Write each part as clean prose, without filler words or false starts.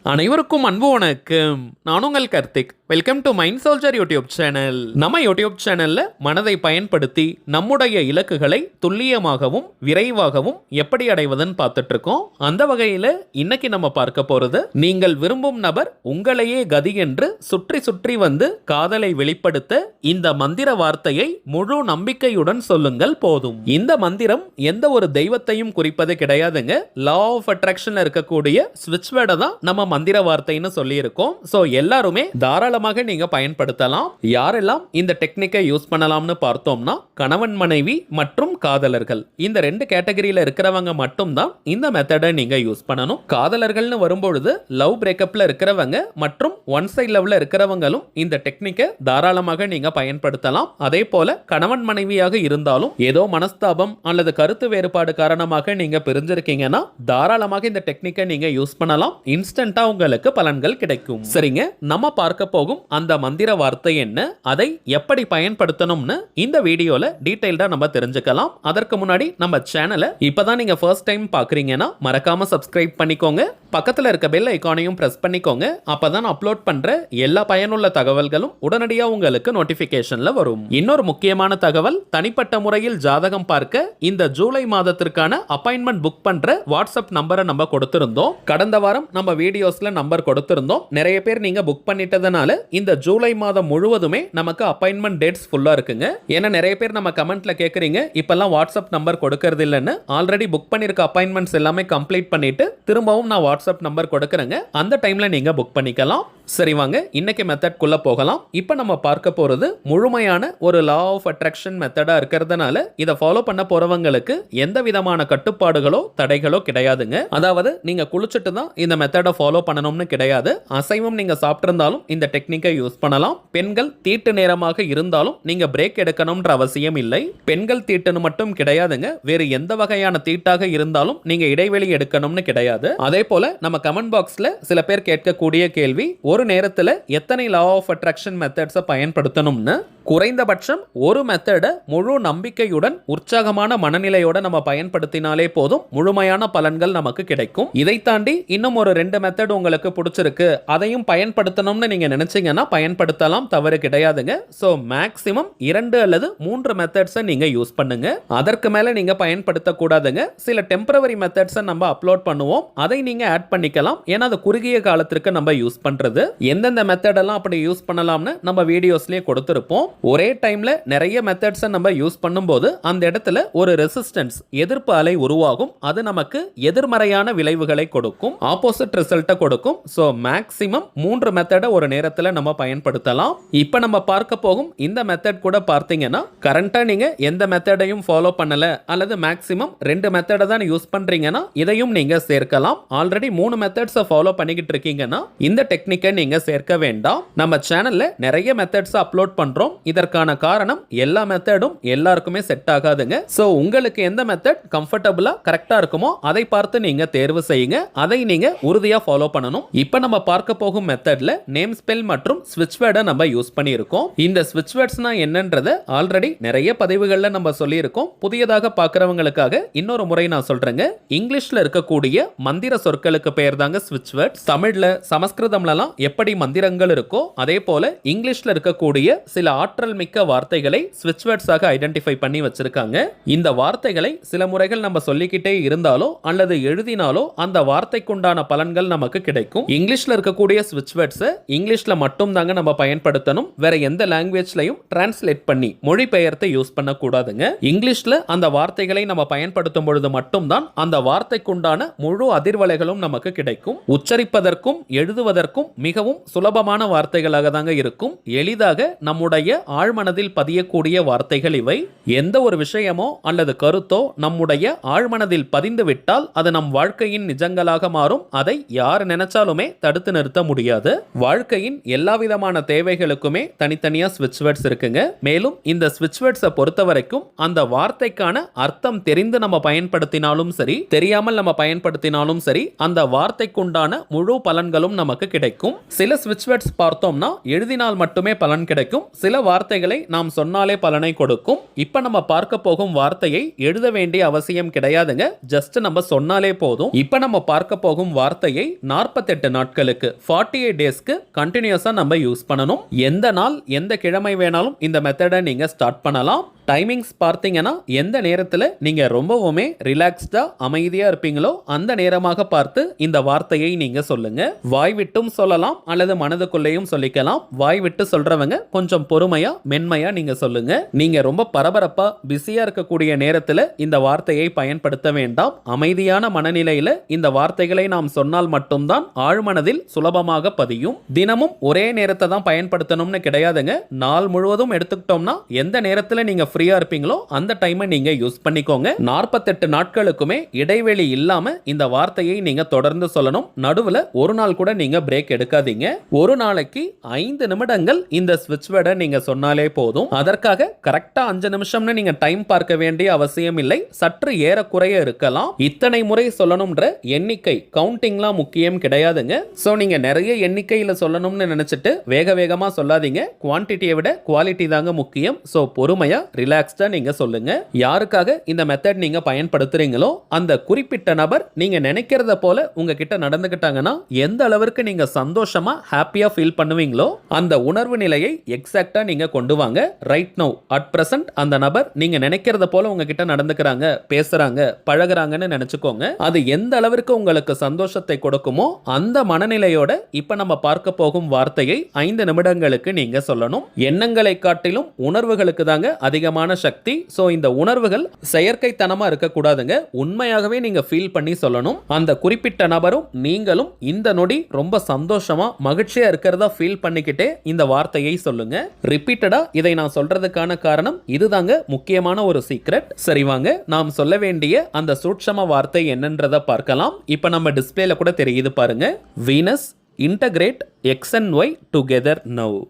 அனைவருக்கும் அன்பு வணக்கம். நான் உங்கள் Karthik. Welcome to mind soldier YouTube channel. நம்ம யூடியூப் சேனல்ல மனதை பயன்படுத்தி நம்முடைய இலக்குகளை துல்லியமாகவும் விரைவாகவும் எப்படி அடைவதுன்னு பார்த்துட்டு இருக்கோம். அந்த வகையில் இன்னைக்கு நம்ம பார்க்க போறது, நீங்கள் விரும்பும் நபர் உங்களையே கதி என்று சுற்றி சுற்றி வந்து காதலை வெளிப்படுத்த இந்த மந்திர வார்த்தையை முழு நம்பிக்கையுடன் சொல்லுங்கள் போதும். இந்த மந்திரம் எந்த ஒரு தெய்வத்தையும் குறிப்பது கிடையாதுங்க. லா ஆஃப் அட்ராக்ஷன்ல இருக்கக்கூடிய ஸ்விட்ச் வேர்டை தான் நம்ம மந்திர வார்த்தைன்னு சொல்லி இருக்கோம். சோ எல்லாருமே தாராளமாக நீங்க பயன்படுத்தலாம். யாரெல்லாம் இந்த டெக்னிக்கை யூஸ் பண்ணலாம்னு பார்த்தோம்னா, கணவன் மனைவி மற்றும் காதலர்கள், இந்த ரெண்டு கேட்டகரியில இருக்கிறவங்க மட்டும் தான் இந்த மெத்தடை நீங்க யூஸ் பண்ணணும். காதலர்கள்னு வரும்பொழுது லவ் பிரேக்கப்ல இருக்கிறவங்க மற்றும் ஒன் சைட் லவ்ல இருக்கிறவங்களும் இந்த டெக்னிக்கை தாராளமாக நீங்க பயன்படுத்தலாம். அதே போல கணவன் மனைவியாக இருந்தாலும் ஏதோ மனஸ்தாபம் அல்லது கருத்து வேறுபாடு காரணமாக நீங்க பிரிஞ்சிருக்கீங்கன்னா தாராளமாக இந்த டெக்னிக்கை நீங்க யூஸ் பண்ணலாம். இன்ஸ்டன்டா உங்களுக்கு பலன்கள் கிடைக்கும். சரிங்க, நம்ம பார்க்க போகும் அந்த மந்திர வார்த்தை என்ன, அதை எப்படி பயன்படுத்தணும்னு இந்த வீடியோல டீடைல்டா நம்ம தெரிஞ்சுக்கலாம். அதற்கு முன்னாடி நம்ம சேனலை இப்பதான் நீங்க ஃபர்ஸ்ட் டைம் பாக்குறீங்கன்னா மறக்காம சப்ஸ்கிரைப் பண்ணிக்கோங்க. பக்கத்துல இருக்க பெல் ஐகானையும் பிரஸ் பண்ணிக்கோங்க. அப்பதான் அப்லோட் பண்ற எல்லா பயனுள்ள தகவல்களும் உடனடியா உங்களுக்கு நோட்டிபிகேஷன்ல வரும். இன்னொரு முக்கியமான தகவல், தனிப்பட்ட முறையில் ஜாதகம் பார்க்க இந்த ஜூலை மாதத்திற்கான அப்பாயின்மெண்ட் புக் பண்ற வாட்ஸ்அப் நம்பரை நம்ம கொடுத்திருந்தோம். கடந்த வாரம் நம்ம வீடியோஸ்ல நம்பர் கொடுத்திருந்தோம். நிறைய பேர் நீங்க புக் பண்ணிட்டதனால இந்த ஜூலை மாதம் முழுவதுமே நமக்கு அப்பாயின்மெண்ட் டேட்ஸ் ஃபுல்லா இருக்குங்க. ஏன்னா நிறைய பேர் நம்ம கமெண்ட்ல கேக்குறீங்க, இப்பெல்லாம் வாட்ஸ்அப் நம்பர் கொடுக்கறது இல்லைன்னு. ஆல்ரெடி புக் பண்ணிருக்க அப்பாயின்மெண்ட்ஸ் எல்லாமே கம்ப்ளீட் பண்ணிட்டு திரும்பவும் நான் வாட்ஸ்அப் நம்பர் கொடுக்கறேங்க. அந்த டைம்ல நீங்க புக் பண்ணிக்கலாம். சரி, வாங்க இன்னைக்கு மெத்தட் குள்ள போகலாம். இப்போ நம்ம பார்க்க போறது முழுமையான ஒரு லா ஆஃப் அட்ராக்ஷன் மெத்தடா இருக்கிறதுனால இதை ஃபாலோ பண்ண போறவங்களுக்கு எந்த விதமான கட்டுப்பாடுகளோ தடைகளோ கிடையாதுங்க. அதாவது நீங்க குளிச்சுட்டு தான் இந்த மெத்தடை ஃபாலோ பண்ணணும்னு கிடையாது. அசைவம் நீங்க சாப்பிட்டிருந்தாலும் இந்த டெக்னிக்கை யூஸ் பண்ணலாம். பெண்கள் தீட்டு நேரமாக இருந்தாலும் நீங்க பிரேக் எடுக்கணும்ன்ற அவசியம் இல்லை. பெண்கள் தீட்டுன்னு மட்டும் கிடையாதுங்க, வேறு எந்த வகையான தீட்டாக இருந்தாலும் நீங்க இடைவெளி எடுக்கணும்னு கிடையாது. அதே போல நம்ம கமெண்ட் பாக்ஸ்ல சில பேர் கேட்கக்கூடிய கேள்வி, ஒரு நேரத்துல எத்தனை லா ஆஃப் அட்ராக்ஷன் மெத்தட்ஸை பயன்படுத்தணும்னு. குறைந்தபட்சம் ஒரு மெத்தடை முழு நம்பிக்கையுடன் உற்சாகமான மனநிலையோட நம்ம பயன்படுத்தினாலே போதும், முழுமையான பலன்கள் நமக்கு கிடைக்கும். இதை தாண்டி இன்னும் ஒரு 2 மெத்தட் உங்களுக்கு பிடிச்சிருக்கு, அதையும் பயன்படுத்தணும்னு நீங்க நினைச்சீங்கன்னா பயன்படுத்தலாம், தவறு கிடையாதுங்க. சோ மேக்ஸிமம் 2 அல்லது 3 மெத்தட்ஸை நீங்க யூஸ் பண்ணுங்க. அதற்கு மேல நீங்க பயன்படுத்த கூடாதுங்க. சில டெம்பரவரி மெத்தட்ஸை நம்ம அப்லோட் பண்ணுவோம், அதை நீங்க ஆட் பண்ணிக்கலாம். ஏன்னா அது குறுகிய காலத்திற்கு நம்ம யூஸ் பண்றது. எந்தெந்த மெத்தடெல்லாம் அப்படி யூஸ் பண்ணலாம்னு நம்ம வீடியோஸ்லயே கொடுத்திருப்போம். ஒரே டைம்ல நிறைய மெத்தட்ஸை நம்ம யூஸ் பண்ணும்போது அந்த இடத்துல ஒரு ரெசிஸ்டன்ஸ், எதிர்ப்பு அலை உருவாகும். அது நமக்கு எதிர்மறையான விளைவுகளை கொடுக்கும், ஆப்போசிட் ரிசல்ட்டை கொடுக்கும். சோ மேக்ஸிமம் 3 மெத்தடை ஒரு நேரத்தில் நம்ம பயன்படுத்தலாம். இப்போ நம்ம பார்க்க போகும் இந்த மெத்தட் கூட பார்த்தீங்கன்னா, கரண்டா நீங்க எந்த மெத்தடையும் ஃபாலோ பண்ணல அல்லது மேக்ஸிமம் 2 மெத்தடை தான் யூஸ் பண்றீங்கன்னா இதையும் நீங்க சேர்க்கலாம். ஆல்ரெடி 3 மெத்தட்ஸை ஃபாலோ பண்ணிக்கிட்டு இருக்கீங்கன்னா இந்த டெக்னிக்கை நீங்க சேர்க்க வேண்டாம். நம்ம சேனல்ல நிறைய மெத்தட்ஸ் அப்லோட் பண்றோம். இதற்கான காரணம், எல்லா மெத்தடும் எல்லாருக்குமே செட் ஆகாதுங்க. சோ உங்களுக்கு எந்த மெத்தட் கம்ஃபர்டபிளா கரெக்டா இருக்குமோ அதை பார்த்து நீங்க தேர்வு செய்யுங்க. அதை நீங்க உறுதியா ஃபாலோ பண்ணணும். இப்போ நம்ம பார்க்க போகும் மெத்தட்ல நேம் ஸ்பெல் மற்றும் ஸ்விட்ச் வேர்டை நம்ம யூஸ் பண்ணியிருக்கோம். இந்த ஸ்விட்ச் வேர்ட்ஸ்னா என்னன்றதை ஆல்ரெடி நிறைய பதிவுகள்ல நம்ம சொல்லியிருக்கோம். புதியதாக பார்க்கிறவங்களுக்காக இன்னொரு முறை நான் சொல்றேங்க. இங்கிலீஷ்ல இருக்கக்கூடிய மந்திர சொற்களுக்கு பெயர் தாங்க ஸ்விட்ச் வேர்ட்ஸ். தமிழ்ல சமஸ்கிருதம்லலாம் எப்படி மந்திரங்கள் இருக்கோ அதே போல இங்கிலீஷ்ல இருக்கக்கூடிய சில ஆற்றல் மிக்க வார்த்தைகளை ஸ்விட்ச் வேர்ட்ஸாக ஐடென்டிஃபை பண்ணி வச்சிருக்காங்க. இந்த வார்த்தைகளை சில முறைகள் நம்ம சொல்லிக்கிட்டே இருந்தாலோ அல்லது எழுதினாலோ அந்த வார்த்தைக்குண்டான பலன்கள் நமக்கு கிடைக்கும். இங்கிலீஷ்ல இருக்கக்கூடிய ஸ்விட்ச் வேர்ட்ஸ் இங்கிலீஷ்ல மட்டும் தாங்க நம்ம பயன்படுத்தணும். வேற எந்த லாங்குவேஜ்லயும் டிரான்ஸ்லேட் பண்ணி மொழிபெயர்த்து யூஸ் பண்ண கூடாதுங்க. இங்கிலீஷ்ல அந்த வார்த்தைகளை நம்ம பயன்படுத்தும் பொழுது மட்டும்தான் அந்த வார்த்தைக்குண்டான முழு அதிர்வலைகளும் நமக்கு கிடைக்கும். உச்சரிப்பதற்கும் எழுதுவதற்கும் மிகவும் சுலபமான வார்த்தைகளாக தாங்க இருக்கும். எளிதாக நம்முடைய ஆழ்மனதில் பதியக்கூடிய வார்த்தைகள் இவை. எந்த ஒரு விஷயமோ அல்லது கருத்தோ நம்முடைய ஆழ்மனதில் பதிந்து விட்டால் அது நம் வாழ்க்கையின் நிஜங்களாக மாறும். அதை யார் நினைச்சாலுமே தடுத்து நிறுத்த முடியாது. வாழ்க்கையின் எல்லா விதமான தேவைகளுக்குமே தனித்தனியா ஸ்விட்ச் வேர்ட்ஸ் இருக்குங்க. மேலும் இந்த ஸ்விட்ச் வேர்ட்ஸை பொறுத்த வரைக்கும் அந்த வார்த்தைக்கான அர்த்தம் தெரிந்து நம்ம பயன்படுத்தினாலும் சரி, தெரியாமல் நம்ம பயன்படுத்தினாலும் சரி, அந்த வார்த்தைக்குண்டான முழு பலன்களும் நமக்கு கிடைக்கும். சில ஸ்விட்ச் வேர்ட்ஸ் பார்த்தோம்னா எழுதினால் மட்டுமே பலன் கிடைக்கும். சில வார்த்தைகளை நாம் சொன்னாலே பலனை கொடுக்கும். இப்ப நம்ம பார்க்க போகும் வார்த்தையை எழுத வேண்டிய அவசியம் கிடையாதுங்க. ஜஸ்ட் நம்ம சொன்னாலே போதும். இப்ப நம்ம பார்க்க போகும் வார்த்தையை 48 நாட்களுக்கு 48 டேஸ்க்கு கண்டினியூஸா நம்ம யூஸ் பண்ணணும். எந்த நாள் எந்த கிழமை வேணாலும் இந்த மெத்தடை நீங்க ஸ்டார்ட் பண்ணலாம். டைமிங்ஸ் பார்த்தீங்கன்னா எந்த நேரத்தில் நீங்க ரொம்பவுமே ரிலாக்ஸ்டா அமைதியா இருப்பீங்களோ அந்த நேரமாக பார்த்து இந்த வார்த்தையை நீங்க சொல்லுங்க. வாய் விட்டும் சொல்லலாம் அல்லது மனதுக்குள்ளேயும் சொல்லிக்கலாம். வாய் விட்டு சொல்றவங்க கொஞ்சம் பொறுமையா மென்மையா நீங்க சொல்லுங்க. நீங்க ரொம்ப பரபரப்பா பிஸியா இருக்கக்கூடிய நேரத்தில் இந்த வார்த்தையை பயன்படுத்த வேண்டாம். அமைதியான மனநிலையில இந்த வார்த்தைகளை நாம் சொன்னால் மட்டும்தான் ஆழ்மனதில் சுலபமாக பதியும். தினமும் ஒரே நேரத்தை தான் பயன்படுத்தணும்னு கிடையாதுங்க. நாள் முழுவதும் எடுத்துக்கிட்டோம்னா எந்த நேரத்தில் நீங்க ஃப்ரீயா இருப்பீங்களோ அந்த டைமை நீங்க யூஸ் பண்ணிக்கோங்க. 48 நாட்களுக்குமே இடைவெளி இல்லாம இந்த வார்த்தையை நீங்க தொடர்ந்து சொல்லணும். நடுவுல ஒரு நாள் கூட நீங்க பிரேக் எடுக்காதீங்க. ஒரு நாளைக்கு 5 நிமிடங்கள் இந்த ஸ்விட்ச் வேர்டை நீங்க சொன்னாலே போதும். அதற்காக கரெக்டா 5 நிமிஷம்னு நீங்க டைம் பார்க்க வேண்டிய அவசியம் இல்லை. சற்று ஏறக்குறைய இருக்கலாம். இத்தனை முறை சொல்லணும்ன்ற எண்ணிக்கை கவுண்டிங்லாம் முக்கியம் கிடையாதுங்க. சோ நீங்க நிறைய எண்ணிக்கையில சொல்லணும்னு நினைச்சிட்டு வேக வேகமா சொல்லாதீங்க. குவான்டிட்டியை விட குவாலிட்டி தாங்க முக்கியம். சோ பொறுமையா ரிலாக்ஸ்டா நீங்க சொல்லுங்க. யாருக்காக இந்த மெத்தட் நீங்க பயன்படுத்துறீங்களோ அந்த குறிப்பிட்ட நபர் நீங்க நினைக்கிறத போல உங்ககிட்ட நடந்துக்கிட்டாங்கன்னா எந்த அளவுக்கு நீங்க சந்தோஷமா ஹாப்பியா ஃபீல் பண்ணுவீங்களோ அந்த உணர்வு நிலையை எக்ஸாக்ட்டா நீங்க கொண்டு வாங்க. ரைட் நவ் அட் பிரசன்ட் அந்த நபர் நீங்க நினைக்கிறத போல உங்ககிட்ட நடந்துக்கிறாங்க, பேசுறாங்க, பழகுறாங்கன்னு நினைச்சுக்கோங்க. அது எந்த அளவிற்கு உங்களுக்கு சந்தோஷத்தை கொடுக்குமோ அந்த மனநிலையோட இப்ப நம்ம பார்க்க போகும் வார்த்தையை 5 நிமிடங்களுக்கு நீங்க சொல்லணும். எண்ணங்களை காட்டிலும் உணர்வுகளுக்கு தாங்க அதிகமான சக்தி. சோ இந்த உணர்வுகள் செயற்கைத்தனமா இருக்க கூடாதுங்க. உண்மையாகவே நீங்க ஃபீல் பண்ணி சொல்லணும். அந்த குறிப்பிட்ட நபரும் நீங்களும் இந்த நொடி ரொம்ப சந்தோஷமா மகிழ்ச்சியா இருக்கிறதா ஃபீல் பண்ணிக்கிட்டே இந்த வார்த்தையை சொல்லுங்க. ரிப்பீட்டடா இதை நான் சொல்றதுக்கான காரணம் இதுதாங்க முக்கியமான ஒரு சீக்ரெட். சரி வாங்க நாம் சொல்ல வேண்டிய அந்த சூட்சம வார்த்தை என்னன்றத பார்க்கலாம். இப்ப நம்ம டிஸ்பிளேல கூட தெரியுது பாருங்க. Venus integrate x and y together now.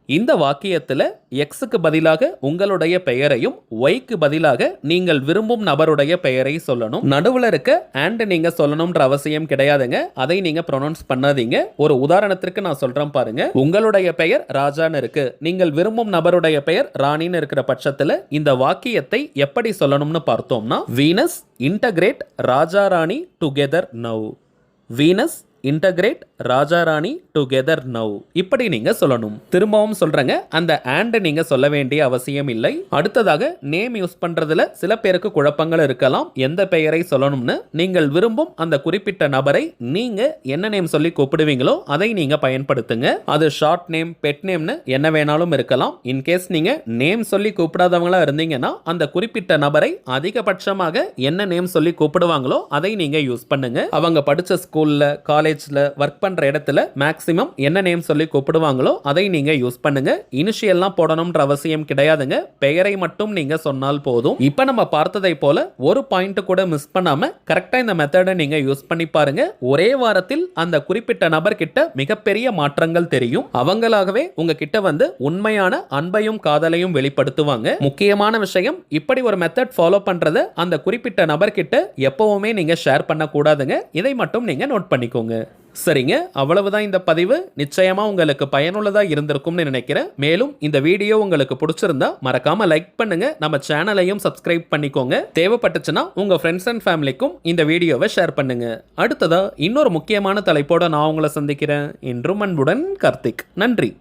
இந்த வாக்கியத்தில் எக்ஸுக்கு பதிலாக உங்களுடைய பெயரையும் ஒய்க்கு பதிலாக நீங்கள் விரும்பும் நபருடைய பெயரை சொல்லணும். நடுவில் இருக்க அண்ட் நீங்க சொல்லணும்ன்ற அவசியம் கிடையாதுங்க. அதை நீங்க ப்ரொனவுன்ஸ் பண்ணாதீங்க. ஒரு உதாரணத்திற்கு நான் சொல்றேன் பாருங்க. உங்களுடைய பெயர் ராஜான்னு இருக்கு, நீங்கள் விரும்பும் நபருடைய பெயர் ராணின்னு இருக்கிற பட்சத்தில் இந்த வாக்கியத்தை எப்படி சொல்லணும்னு பார்த்தோம்னா Venus integrate Raja Rani together now. Venus integrate Raja Rani together now. இப்படி நீங்க சொல்லணும். திரும்பவும் சொல்றேங்க, அந்த அண்ட் நீங்க சொல்ல வேண்டிய அவசியம் இல்லை. அடுத்ததாக நேம் யூஸ் பண்றதுல சில பேருக்கு குழப்பங்கள் இருக்கலாம். எந்த பெயரை சொல்லணும்னு நீங்கள் விரும்பும் அந்த குறிப்பிட்ட நபரை நீங்க என்ன நேம் சொல்லி கூப்பிடுவீங்களோ அதை நீங்க பயன்படுத்துங்க. அது ஷார்ட் நேம், பெட் நேம்னு என்ன வேணாலும் இருக்கலாம். இன்கேஸ் நீங்க நேம் சொல்லி கூப்பிடாதவங்களா இருந்தீங்கன்னா அந்த குறிப்பிட்ட நபரை அதிகபட்சமாக என்ன நேம் சொல்லி கூப்பிடுவாங்களோ அதை நீங்க யூஸ் பண்ணுங்க. அவங்க படிச்ச ஸ்கூல்ல, காலேஜ்ல, ஒர்க் பண்ற இடத்துல மேக்ஸிமம் என்ன நேம் சொல்லி கூப்பிடுவாங்களோ அதை நீங்க யூஸ் பண்ணுங்க. இனிஷியல்லாம் போடணும்ன்ற அவசியம் கிடையாதுங்க. பெயரை மட்டும் நீங்க சொன்னால் போதும். இப்ப நம்ம பார்த்ததை போல ஒரு பாயிண்ட் கூட மிஸ் பண்ணாம கரெக்டா இந்த மெத்தடை நீங்க யூஸ் பண்ணி பாருங்க. ஒரே வாரத்தில் அந்த குறிப்பிட்ட நபர் கிட்ட மிகப்பெரிய மாற்றங்கள் தெரியும். அவங்களாகவே உங்ககிட்ட வந்து உண்மையான அன்பையும் காதலையும் வெளிப்படுத்துவாங்க. முக்கியமான விஷயம், இப்படி ஒரு மெத்தட் ஃபாலோ பண்றத அந்த குறிப்பிட்ட நபர் கிட்ட எப்பவுமே நீங்க ஷேர் பண்ண கூடாதுங்க. இதை மட்டும் நீங்க நோட் பண்ணிக்கோங்க. சரிங்க, அவ்வளவுதான் இந்த பதிவு. நிச்சயமா உங்களுக்கு பயனுள்ளதா இருந்திருக்கும்னு நினைக்கிறேன். மேலும் இந்த வீடியோ உங்களுக்கு பிடிச்சிருந்தா மறக்காம லைக் பண்ணுங்க. நம்ம சேனலையும் சப்ஸ்கிரைப் பண்ணிக்கோங்க. தேவைப்பட்டுச்சுன்னா உங்க ஃப்ரெண்ட்ஸ் அண்ட் ஃபேமிலிக்கும் இந்த வீடியோவை ஷேர் பண்ணுங்க. அடுத்ததா இன்னொரு முக்கியமான தலைப்போட நான் உங்களை சந்திக்கிறேன். இன்றும் அன்புடன் கார்த்திக். நன்றி.